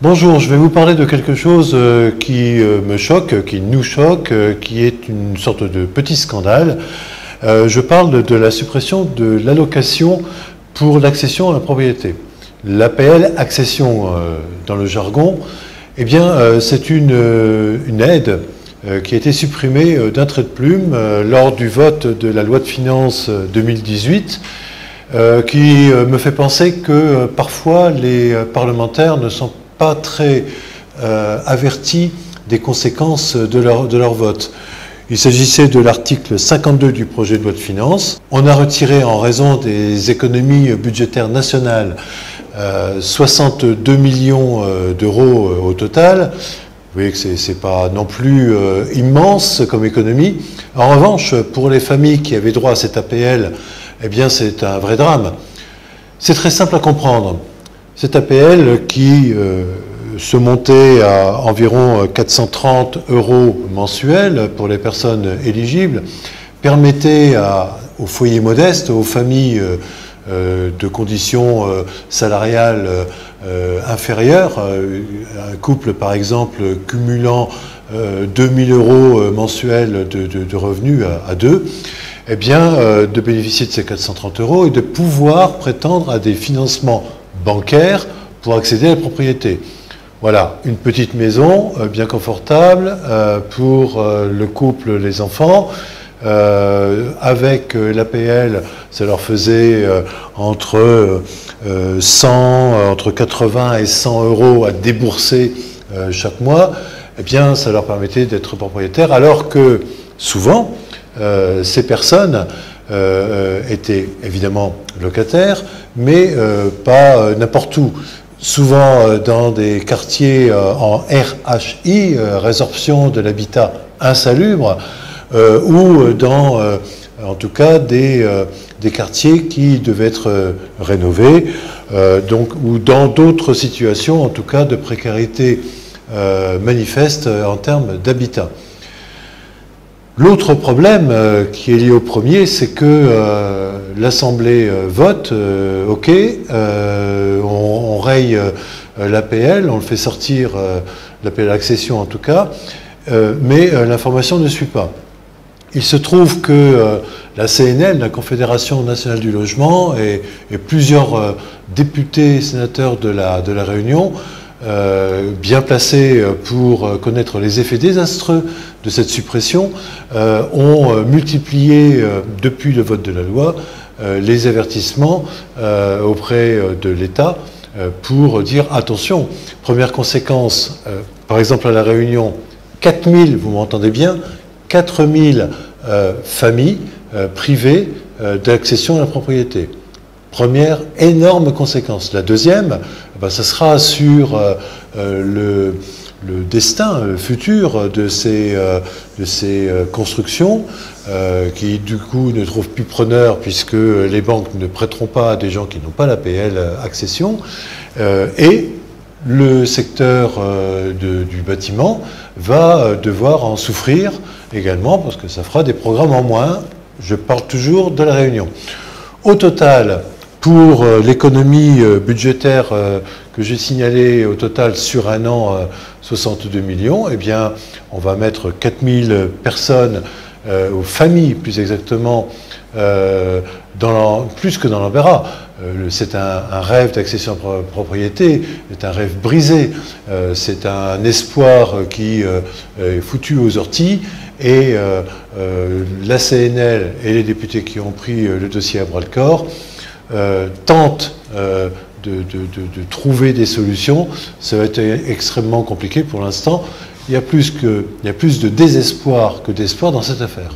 Bonjour, je vais vous parler de quelque chose qui me choque, qui nous choque, qui est une sorte de petit scandale. Je parle de la suppression de l'allocation pour l'accession à la propriété. L'APL, accession dans le jargon, eh bien, c'est une aide qui a été supprimée d'un trait de plume lors du vote de la loi de finances 2018, qui me fait penser que parfois les parlementaires ne sont pas très avertis des conséquences de leur vote. Il s'agissait de l'article 52 du projet de loi de finances. On a retiré, en raison des économies budgétaires nationales, 62 millions d'euros au total. Vous voyez que ce n'est pas non plus immense comme économie. En revanche, pour les familles qui avaient droit à cette APL, eh bien c'est un vrai drame. C'est très simple à comprendre. Cette APL qui se montait à environ 430 € mensuels pour les personnes éligibles, permettait aux foyers modestes, aux familles de conditions salariales inférieures, un couple par exemple cumulant 2000 € mensuels de revenus à deux, eh bien, de bénéficier de ces 430 € et de pouvoir prétendre à des financements bancaires pour accéder à la propriété. Voilà, une petite maison bien confortable pour le couple, les enfants. Avec l'APL, ça leur faisait entre 80 et 100 € à débourser chaque mois. Eh bien, ça leur permettait d'être propriétaires, alors que souvent, ces personnes étaient évidemment locataires, mais pas n'importe où. Souvent dans des quartiers en RHI, résorption de l'habitat insalubre, ou dans, en tout cas, des quartiers qui devaient être rénovés, ou dans d'autres situations, en tout cas, de précarité manifeste en termes d'habitat. L'autre problème qui est lié au premier, c'est que l'Assemblée vote, ok, on raye l'APL, on le fait sortir, l'APL accession en tout cas, mais l'information ne suit pas. Il se trouve que la CNL, la Confédération nationale du logement, et plusieurs députés et sénateurs de la Réunion, bien placés pour connaître les effets désastreux de cette suppression, ont multiplié, depuis le vote de la loi, les avertissements auprès de l'État pour dire attention. Première conséquence, par exemple à La Réunion, 4000, vous m'entendez bien, 4000 familles privées d'accession à la propriété. Première énorme conséquence. La deuxième, ce sera sur le destin, le futur de ces constructions qui du coup ne trouvent plus preneur puisque les banques ne prêteront pas à des gens qui n'ont pas l'APL accession, et le secteur du bâtiment va devoir en souffrir également parce que ça fera des programmes en moins. Je parle toujours de La Réunion. Au total, pour l'économie budgétaire que j'ai signalée au total sur un an, 62 millions, eh bien, on va mettre 4000 personnes, aux familles plus exactement, plus que dans l'embarras. C'est un rêve d'accession à la propriété, c'est un rêve brisé, c'est un espoir qui est foutu aux orties, et la CNL et les députés qui ont pris le dossier à bras-le-corps tentent de trouver des solutions. Ça va être extrêmement compliqué pour l'instant. Il y a plus de désespoir que d'espoir dans cette affaire.